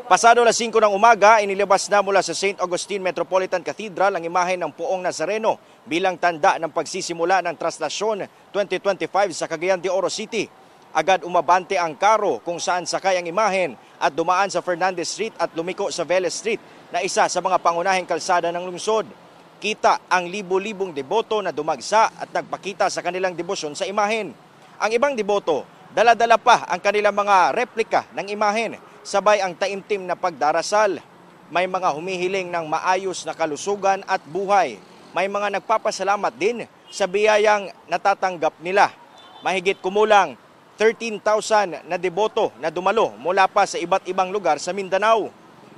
Pasado alas 5 ng umaga, inilabas na mula sa St. Augustine Metropolitan Cathedral ang imahe ng Poong Nazareno bilang tanda ng pagsisimula ng traslasyon 2025 sa Cagayan de Oro City. Agad umabante ang karo kung saan sakay ang imahen at dumaan sa Fernandez Street at lumiko sa Velez Street na isa sa mga pangunahing kalsada ng lungsod. Kita ang libo-libong deboto na dumagsa at nagpakita sa kanilang debosyon sa imahen. Ang ibang deboto, dala-dala pa ang kanilang mga replika ng imahen, sabay ang taimtim na pagdarasal. May mga humihiling ng maayos na kalusugan at buhay. may mga nagpapasalamat din sa biyayang natatanggap nila. Mahigit kumulang 13,000 na deboto na dumalo mula pa sa iba't ibang lugar sa Mindanao.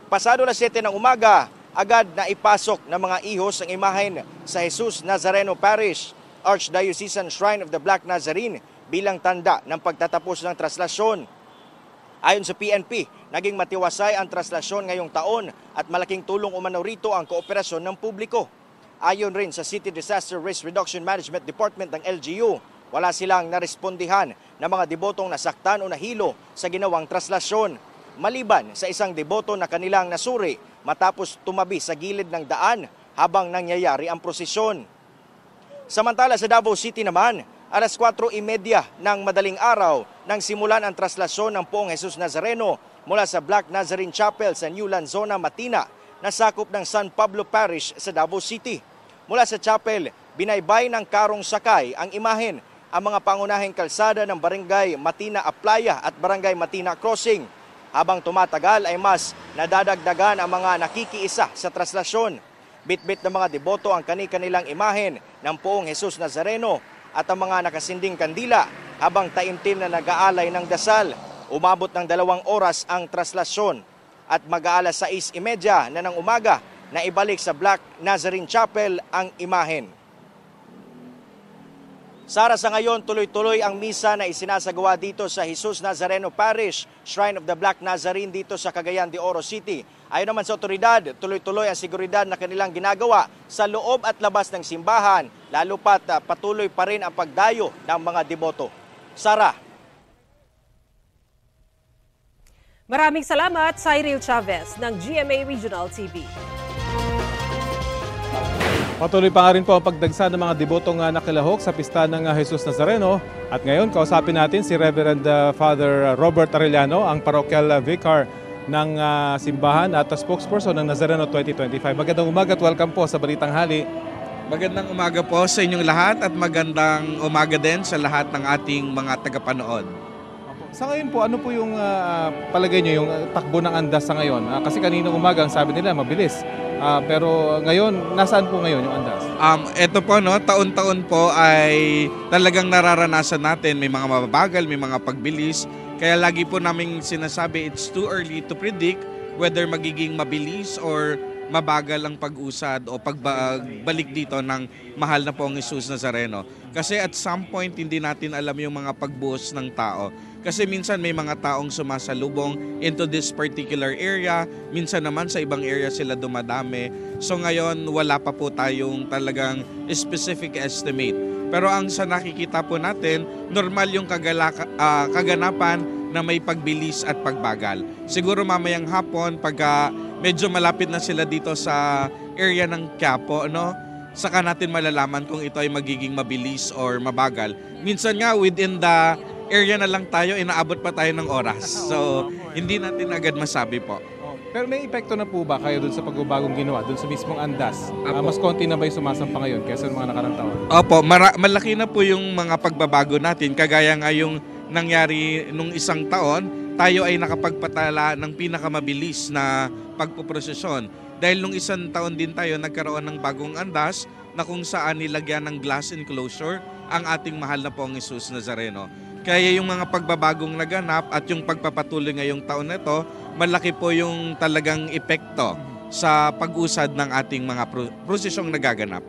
Pasado alas 7 ng umaga, agad na ipasok ng mga ihos ang imahen sa Jesus Nazareno Parish, Archdiocesan Shrine of the Black Nazarene bilang tanda ng pagtatapos ng traslasyon. Ayon sa PNP, naging matiwasay ang traslasyon ngayong taon at malaking tulong umano rito ang kooperasyon ng publiko. Ayon rin sa City Disaster Risk Reduction Management Department ng LGU, wala silang narespondihan na mga debotong nasaktan o nahilo sa ginawang traslasyon. Maliban sa isang deboto na kanilang nasuri matapos tumabi sa gilid ng daan habang nangyayari ang prosesyon. Samantala sa Davao City naman, alas 4:30 ng madaling araw nang simulan ang traslasyon ng Poong Jesus Nazareno mula sa Black Nazarene Chapel sa New Lanzona, Matina, na sakop ng San Pablo Parish sa Davao City. Mula sa chapel, binaybay ng karong sakay ang imahen ang mga pangunahing kalsada ng Barangay Matina Aplaya at Barangay Matina Crossing. Habang tumatagal ay mas nadadagdagan ang mga nakikiisa sa traslasyon. Bitbit ng mga deboto ang kani-kanilang imahen ng Poong Jesus Nazareno at ang mga nakasinding kandila habang taimtim na nag-aalay ng dasal. Umabot ng 2 oras ang traslasyon at mag-aalas 6:30 na ng umaga na ibalik sa Black Nazarene Chapel ang imahen. Sara, sa ngayon, tuloy-tuloy ang misa na isinasagawa dito sa Jesus Nazareno Parish, Shrine of the Black Nazarene dito sa Cagayan de Oro City. Ayon naman sa otoridad, tuloy-tuloy ang seguridad na kanilang ginagawa sa loob at labas ng simbahan, lalo pat patuloy pa rin ang pagdayo ng mga deboto. Sara. Maraming salamat, Cyril Chavez ng GMA Regional TV. Patuloy pa nga rin po ang pagdagsa ng mga debotong nakilahok sa pista ng Jesus Nazareno. At ngayon, kausapin natin si Reverend Father Robert Arellano, ang parochial vicar ng simbahan at spokesperson ng Nazareno 2025. Magandang umaga at welcome po sa Balitang Hali. Magandang umaga po sa inyong lahat at magandang umaga din sa lahat ng ating mga tagapanood. Sa ngayon po, ano po yung palagay nyo, yung takbo ng andas sa ngayon? Kasi kaninang umaga ang sabi nila mabilis. Pero ngayon, nasaan po ngayon yung andas? Ito po, no, taon-taon po ay talagang nararanasan natin. May mga mababagal, may mga pagbilis. Kaya lagi po naming sinasabi, it's too early to predict whether magiging mabilis or mabagal ang pag-usad o pagbalik dito ng mahal na Poong Jesus Nazareno. Kasi at some point, hindi natin alam yung mga pagbuhos ng tao. Kasi minsan may mga taong sumasalubong into this particular area, minsan naman sa ibang area sila dumadami. So ngayon, wala pa po tayong talagang specific estimate. Pero ang sa nakikita po natin, normal yung kaganapan na may pagbilis at pagbagal. Siguro mamayang hapon, pag medyo malapit na sila dito sa area ng Quiapo, no? Saka natin malalaman kung ito ay magiging mabilis or mabagal. Minsan nga within the area na lang tayo, inaabot pa tayo ng oras. So, hindi natin agad masabi po. Pero may epekto na po ba kayo dun sa pagbabagong ginawa, dun sa mismong andas? Mas konti na ba yung sumasampa ngayon kaysa ng mga nakarang taon? Opo, malaki na po yung mga pagbabago natin. Kagaya nga yung nangyari nung isang taon, tayo ay nakapagpatala ng pinakamabilis na pagpuprosesyon. Dahil nung isang taon din tayo nagkaroon ng bagong andas na kung saan nilagyan ng glass enclosure ang ating mahal na Poong Jesus Nazareno. Kaya yung mga pagbabagong naganap at yung pagpapatuloy ngayong taon na ito, malaki po yung talagang epekto sa pag-usad ng ating mga prosesyong nagaganap.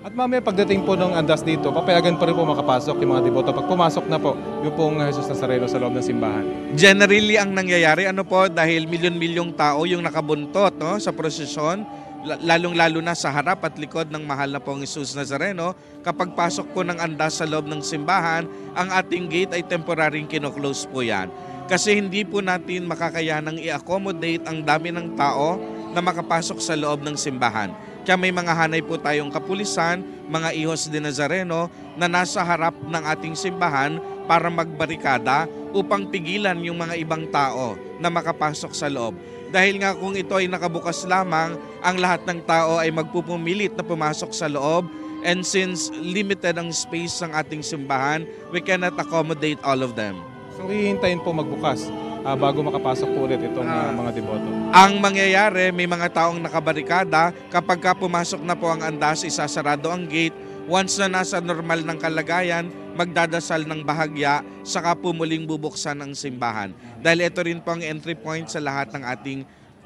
At mamaya pagdating po ng andas dito, papayagan pa rin po makapasok yung mga deboto pag pumasok na po yung Poong Jesus Nazareno sa loob ng simbahan? Generally, ang nangyayari, dahil milyon-milyong tao yung nakabuntot, no, sa prosesyon, lalong-lalo na sa harap at likod ng mahal na Poong Jesus Nazareno, kapag pasok po ng andas sa loob ng simbahan, ang ating gate ay temporaryong kino-close po yan. Kasi hindi po natin makakayanang i-accommodate ang dami ng tao na makapasok sa loob ng simbahan. Kaya may mga hanay po tayong kapulisan, mga ihos de Nazareno na nasa harap ng ating simbahan para magbarikada upang pigilan yung mga ibang tao na makapasok sa loob. Dahil nga kung ito ay nakabukas lamang, ang lahat ng tao ay magpupumilit na pumasok sa loob. And since limited ang space ng ating simbahan, we cannot accommodate all of them. So hihintayin po magbukas bago makapasok po ulit itong mga deboto? Ang mangyayari, may mga taong nakabarikada. Kapag ka pumasok na po ang andas, isasarado ang gate. Once na nasa normal ng kalagayan, magdadasal ng bahagya, saka po muling bubuksan ang simbahan. Dahil ito rin po ang entry point sa lahat ng ating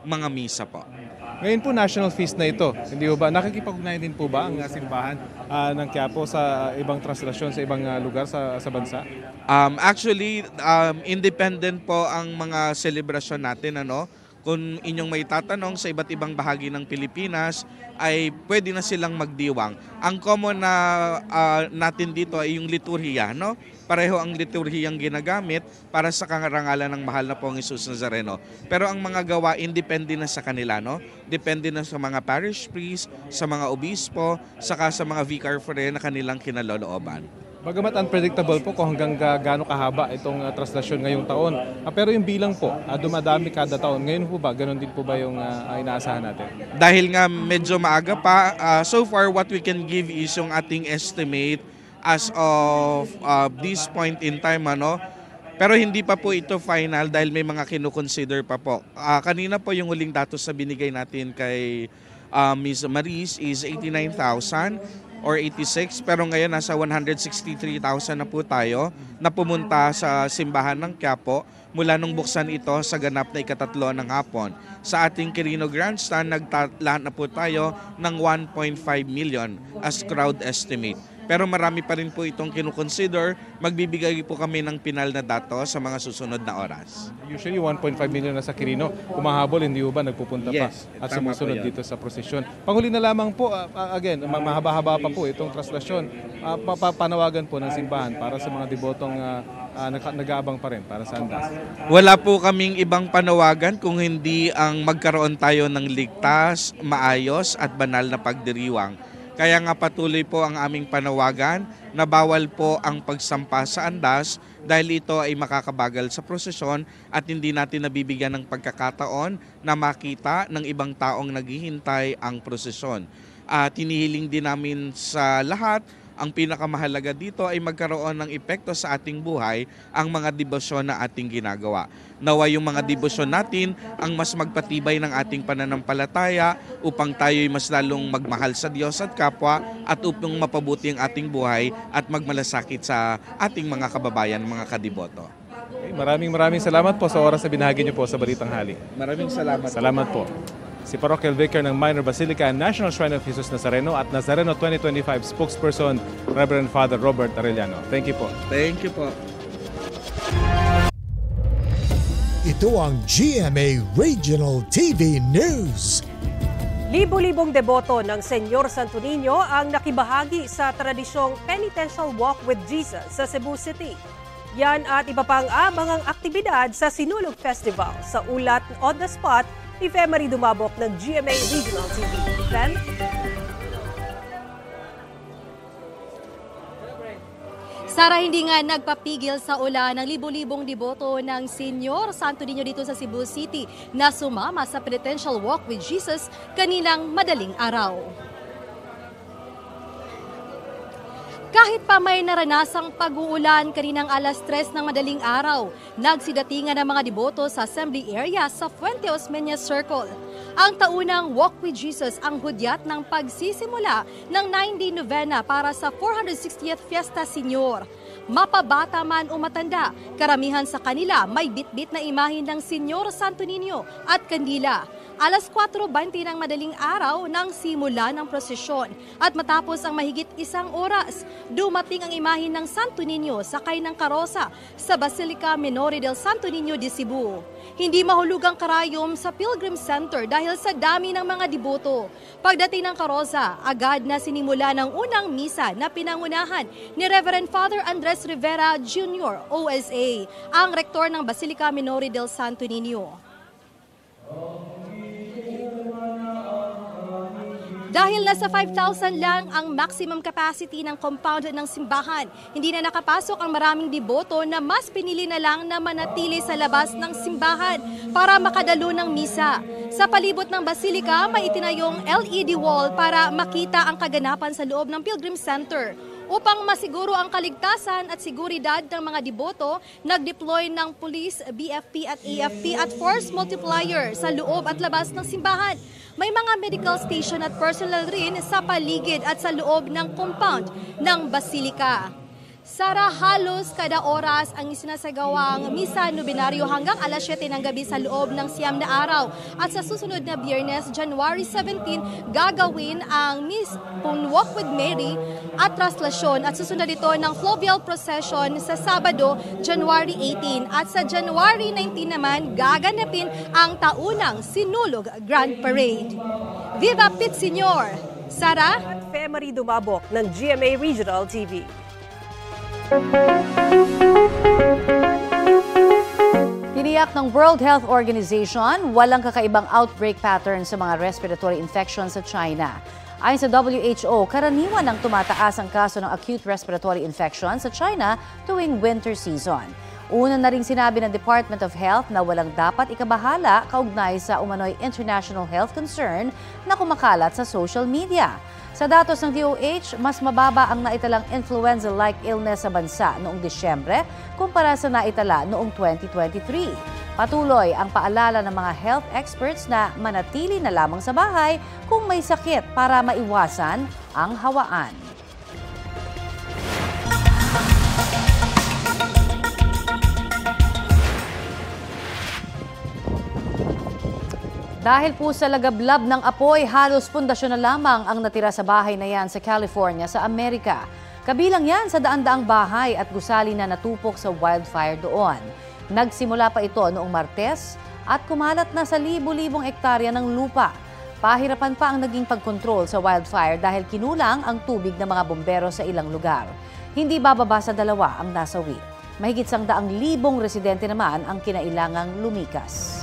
mga misa po. Ngayon po national feast na ito, hindi ba? Nakikipag-ugnayan din po ba ang simbahan ng Quiapo sa ibang translasyon sa ibang lugar sa bansa? Actually, independent po ang mga selebrasyon natin. Kung inyong may tatanong sa iba't ibang bahagi ng Pilipinas, ay pwede na silang magdiwang. Ang common na natin dito ay yung liturhiya. Pareho ang liturhiyang ginagamit para sa karangalan ng mahal na pong Jesus Nazareno. Pero ang mga gawa, independe na sa kanila. Depende na sa mga parish priest, sa mga obispo, saka sa mga vicar for na kanilang kinalolooban. Bagamat unpredictable po kung hanggang gaano kahaba itong translasyon ngayong taon. Pero yung bilang po, dumadami kada taon. Ngayon po ba, ganun din po ba yung inaasahan natin? Dahil nga medyo maaga pa, so far what we can give is yung ating estimate as of this point in time. Pero hindi pa po ito final dahil may mga kinukonsider pa po. Kanina po yung huling datos na binigay natin kay Ms. Maris is 89,000 or 86, pero ngayon nasa 163,000 na po tayo na pumunta sa simbahan ng Quiapo mula nung buksan ito sa ganap na ikatatlo ng hapon. Sa ating Quirino Grandstand, nagtala na po tayo ng 1.5 million as crowd estimate. Pero marami pa rin po itong kinukonsider. Magbibigay po kami ng pinal na datos sa mga susunod na oras. Usually 1.5 million na sa Quirino. Kumahabol, hindi ba nagpupunta yes, pa at sumusunod dito sa prosesyon. Panghuli na lamang po, again, mahaba-haba pa po itong translasyon. Panawagan po ng simbahan para sa mga debotong nag-aabang pa rin para sa andas. Wala po kaming ibang panawagan kung hindi ang magkaroon tayo ng ligtas, maayos at banal na pagdiriwang. Kaya nga patuloy po ang aming panawagan na bawal po ang pagsampa sa andas dahil ito ay makakabagal sa prosesyon at hindi natin nabibigyan ng pagkakataon na makita ng ibang taong naghihintay ang prosesyon. Tinihiling din namin sa lahat, ang pinakamahalaga dito ay magkaroon ng epekto sa ating buhay ang mga debosyon na ating ginagawa. Nawa yung mga debosyon natin ang mas magpatibay ng ating pananampalataya upang tayo'y mas lalong magmahal sa Diyos at kapwa at upang mapabuti ang ating buhay at magmalasakit sa ating mga kababayan, mga kadiboto. Okay, maraming salamat po sa oras na binahagi niyo po sa Balitang Hali. Maraming salamat. Salamat po. Si Parochial Vicar ng Minor Basilica National Shrine of Jesus Nazareno at Nazareno 2025 spokesperson Reverend Father Robert Arellano. Thank you po. Thank you po. Ito ang GMA Regional TV News. Libo-libong deboto ng Senyor Santo Niño ang nakibahagi sa tradisyong Penitential Walk with Jesus sa Cebu City. Yan at iba pang abangang aktibidad sa Sinulog Festival sa ulat on the spot ni Fem Marie Dumabok ng GMA Regional TV. Fem? Sara, hindi nga nagpapigil sa ulan ng libo-libong deboto ng Senyor Santo Niño dito sa Cebu City na sumama sa Penitential Walk with Jesus kaninang madaling araw. Kahit pa may naranasang pag-uulan kaninang alas 3 ng madaling araw, nagsidatingan ng mga deboto sa assembly area sa Fuente Osmeña Circle. Ang taunang Walk with Jesus ang hudyat ng pagsisimula ng 9-day novena para sa 460th Fiesta Senyor. Mapabata man o matanda, karamihan sa kanila may bitbit na imahe ng Senyor Santo Niño at kandila. Alas 4:20 ng madaling araw nang simula ng prosesyon at matapos ang mahigit isang oras, dumating ang imahe ng Santo Niño sakay ng karosa sa Basilica Minore del Santo Niño de Cebu. Hindi mahulog ang karayom sa Pilgrim Center dahil sa dami ng mga deboto. Pagdating ng karosa, agad na sinimula ng unang misa na pinangunahan ni Reverend Father Andres Rivera Jr., OSA, ang rektor ng Basilica Minore del Santo Niño. Dahil nasa 5,000 lang ang maximum capacity ng compound ng simbahan, hindi na nakapasok ang maraming deboto na mas pinili na lang na manatili sa labas ng simbahan para makadalo ng misa. Sa palibot ng basilika, may itinayong LED wall para makita ang kaganapan sa loob ng Pilgrim Center. Upang masiguro ang kaligtasan at seguridad ng mga deboto, nag-deploy ng police, BFP at AFP at force multiplier sa loob at labas ng simbahan. May mga medical station at personnel rin sa paligid at sa loob ng compound ng basilika. Sara, halos kada oras ang isinasagawang misa nobenaryo hanggang alas 7 ng gabi sa loob ng 9 na araw. At sa susunod na Biyernes, January 17, gagawin ang Walk with Mary at traslasyon at susunod ito ng Fluvial Procession sa Sabado, January 18. At sa January 19 naman, gaganapin ang taunang Sinulog Grand Parade. Viva Pit Senyor! Sara? At Femery Dumabok ng GMA Regional TV. Tiniyak ng World Health Organization, walang kakaibang outbreak pattern sa mga respiratory infections sa China. Ayon sa WHO, karaniwan ang tumataas ang kaso ng acute respiratory infection sa China tuwing winter season. Una na ring sinabi ng Department of Health na walang dapat ikabahala kaugnay sa umano'y international health concern na kumakalat sa social media. Sa datos ng DOH, mas mababa ang naitalang influenza-like illness sa bansa noong Disyembre kumpara sa naitala noong 2023. Patuloy ang paalala ng mga health experts na manatili na lamang sa bahay kung may sakit para maiwasan ang hawaan. Dahil po sa lagablab ng apoy, halos pundasyon na lamang ang natira sa bahay na yan sa California sa Amerika. Kabilang yan sa daan-daang bahay at gusali na natupok sa wildfire doon. Nagsimula pa ito noong Martes at kumalat na sa libu-libong ektarya ng lupa. Pahirapan pa ang naging pagkontrol sa wildfire dahil kinulang ang tubig ng mga bombero sa ilang lugar. Hindi bababa sa 2 ang nasawi. Mahigit 100,000 residente naman ang kinailangang lumikas.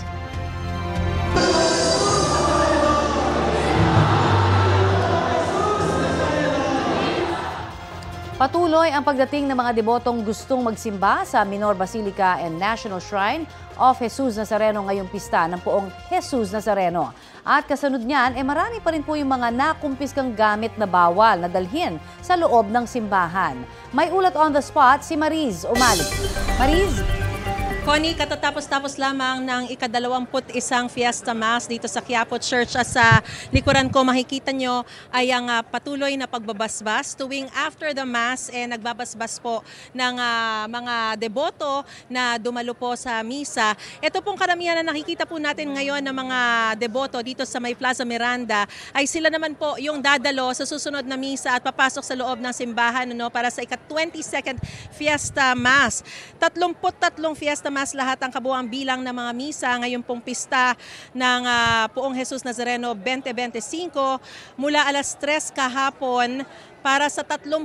Patuloy ang pagdating ng mga debotong gustong magsimba sa Minor Basilica and National Shrine of Jesus Nazareno ngayong pista ng Poong Jesus Nazareno. At kasunod niyan, marami pa rin po yung mga nakumpiskang gamit na bawal na dalhin sa loob ng simbahan. May ulat on the spot si Mariz Umali. Mariz? Connie, katatapos-tapos lamang ng ika-21 Fiesta Mass dito sa Quiapo Church. At sa likuran ko makikita nyo ay ang patuloy na pagbabasbas. Tuwing after the Mass, nagbabasbas po ng mga deboto na dumalo po sa misa. Ito pong karamihan na nakikita po natin ngayon ng mga deboto dito sa may Plaza Miranda ay sila naman po yung dadalo sa susunod na misa at papasok sa loob ng simbahan para sa ika-22nd Fiesta Mass. 33 Fiesta Mass lahat ang kabuuang bilang ng mga misa ngayong pong pista ng Poong Jesus Nazareno 2025 mula alas 3 kahapon para sa 33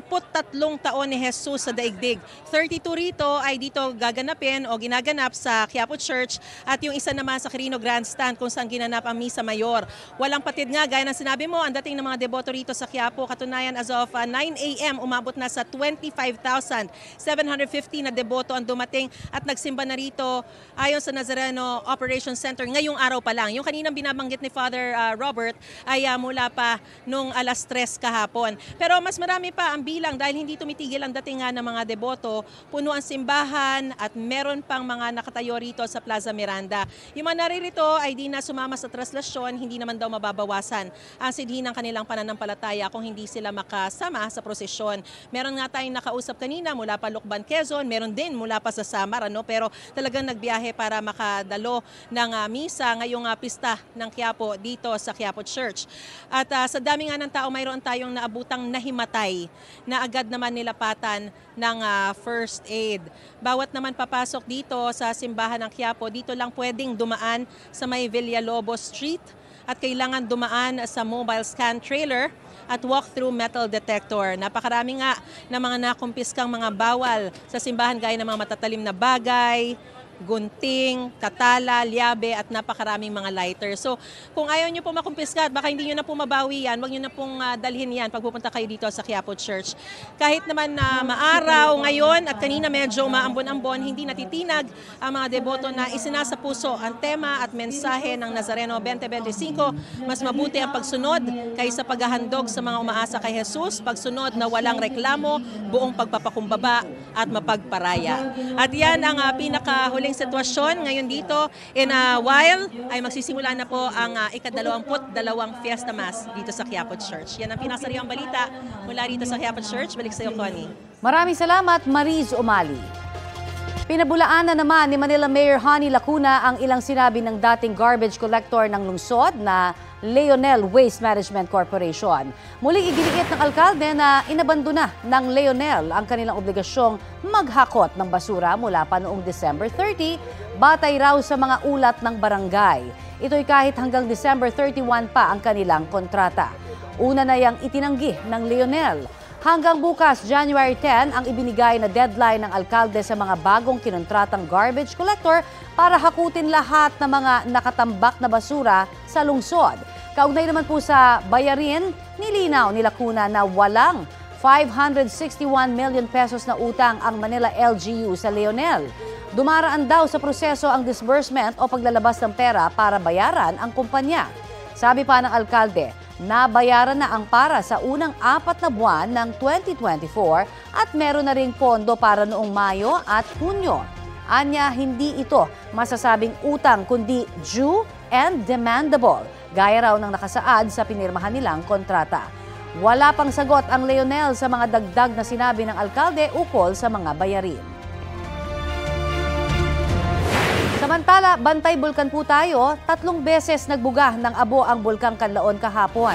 taon ni Jesus sa daigdig. 32 rito ay dito gaganapin o ginaganap sa Quiapo Church at yung isa naman sa Quirino Grandstand kung saan ginanap ang Misa Mayor. Walang patid nga, gaya ng sinabi mo, ang dating ng mga deboto rito sa Quiapo, katunayan as of 9 a.m. umabot na sa 25,750 na deboto ang dumating at nagsimba na rito ayon sa Nazareno Operations Center ngayong araw pa lang. Yung kaninang binabanggit ni Father Robert ay mula pa nung alas 3 kahapon. Pero mas marami pa ang bilang dahil hindi tumitigil ang datingan ng mga deboto, puno ang simbahan at meron pang mga nakatayo rito sa Plaza Miranda. Yung mga naririto ay di na sumama sa traslasyon, hindi naman daw mababawasan ang sidhi ng kanilang pananampalataya kung hindi sila makasama sa prosesyon. Meron nga tayong nakausap kanina mula pa Lucban, Quezon, meron din mula pa sa Samar, pero talagang nagbiyahe para makadalo ng misa ngayong pista ng Quiapo dito sa Quiapo Church. At sa dami nga ng tao, mayroon tayong naabutang nahimatay na agad naman nilapatan ng first aid. Bawat naman papasok dito sa simbahan ng Quiapo, dito lang pwedeng dumaan sa may Villalobos Street at kailangan dumaan sa mobile scan trailer at walk-through metal detector. Napakarami nga ng mga nakumpiskang mga bawal sa simbahan gaya ng mga matatalim na bagay, gunting, katala, liabe at napakaraming mga lighter. So kung ayaw nyo po makumpiska at baka hindi nyo na po mabawi yan, wag nyo na pong dalhin yan pag pupunta kayo dito sa Quiapo Church. Kahit naman na maaraw ngayon at kanina medyo maambon-ambon, hindi natitinag ang mga deboto na isinasa puso ang tema at mensahe ng Nazareno 2025. Mas mabuti ang pagsunod kaysa paghahandog sa mga umaasa kay Jesus, pagsunod na walang reklamo, buong pagpapakumbaba at mapagparaya. At yan ang pinakahuling sitwasyon ngayon dito. In a while ay magsisimula na po ang ika-22 Fiesta Mass dito sa Quiapo Church. Yan ang pinasariang balita mula dito sa Quiapo Church. Balik sa iyo, Connie. Maraming salamat, Mariz Umali. Pinabulaan na naman ni Manila Mayor Honey Lacuna ang ilang sinabi ng dating garbage collector ng lungsod na Leonel Waste Management Corporation. Muling iginiit ng alkalde na inabandona ng Leonel ang kanilang obligasyong maghakot ng basura mula pa noong December 30, batay raw sa mga ulat ng barangay. Ito'y kahit hanggang December 31 pa ang kanilang kontrata. Una na yang itinanggi ng Leonel. Hanggang bukas, January 10, ang ibinigay na deadline ng alkalde sa mga bagong kinontratang garbage collector para hakutin lahat ng mga nakatambak na basura sa lungsod. Kaugnay naman po sa bayarin, nilinaw ni Lacuna na walang 561 million pesos na utang ang Manila LGU sa Leonel. Dumaraan daw sa proseso ang disbursement o paglalabas ng pera para bayaran ang kumpanya. Sabi pa ng alkalde, nabayaran na ang para sa unang 4 na buwan ng 2024 at meron na ring pondo para noong Mayo at Hunyo. Anya, hindi ito masasabing utang kundi due and demandable, gaya raw ng nakasaad sa pinirmahan nilang kontrata. Wala pang sagot ang Leonel sa mga dagdag na sinabi ng alkalde ukol sa mga bayarin. Samantala, Bantay Bulkan po tayo, 3 beses nagbuga ng abo ang Bulkang Canlaon kahapon.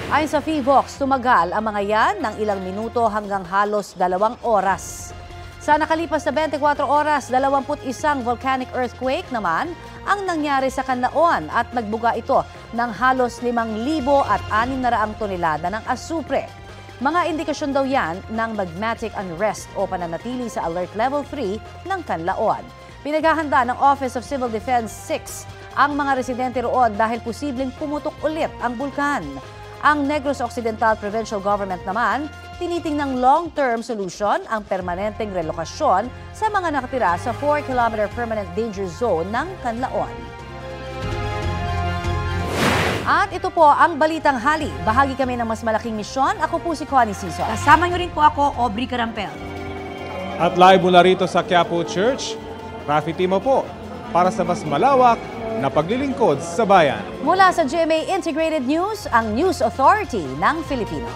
Ayon sa PHIVOX, tumagal ang mga yan ng ilang minuto hanggang halos 2 oras. Sa nakalipas na 24 oras, 21 volcanic earthquake naman ang nangyari sa Canlaon at nagbuga ito ng halos 5,600 tonelada ng asupre. Mga indikasyon daw yan ng magmatic unrest o pananatili sa Alert Level 3 ng Canlaon. Pinaghahanda ng Office of Civil Defense 6 ang mga residente roon dahil posibleng pumutok ulit ang bulkan. Ang Negros Occidental Provincial Government naman, tinitingnang long-term solution ang permanenteng relokasyon sa mga nakatira sa 4-kilometer permanent danger zone ng Canlaon. At ito po ang Balitang Hali. Bahagi kami ng mas malaking misyon. Ako po si Connie Sison. Kasama niyo rin po ako, Aubrey Carampel. At live mula rito sa Quiapo Church, Rafi Timo po, para sa mas malawak na paglilingkod sa bayan. Mula sa GMA Integrated News, ang News Authority ng Filipino.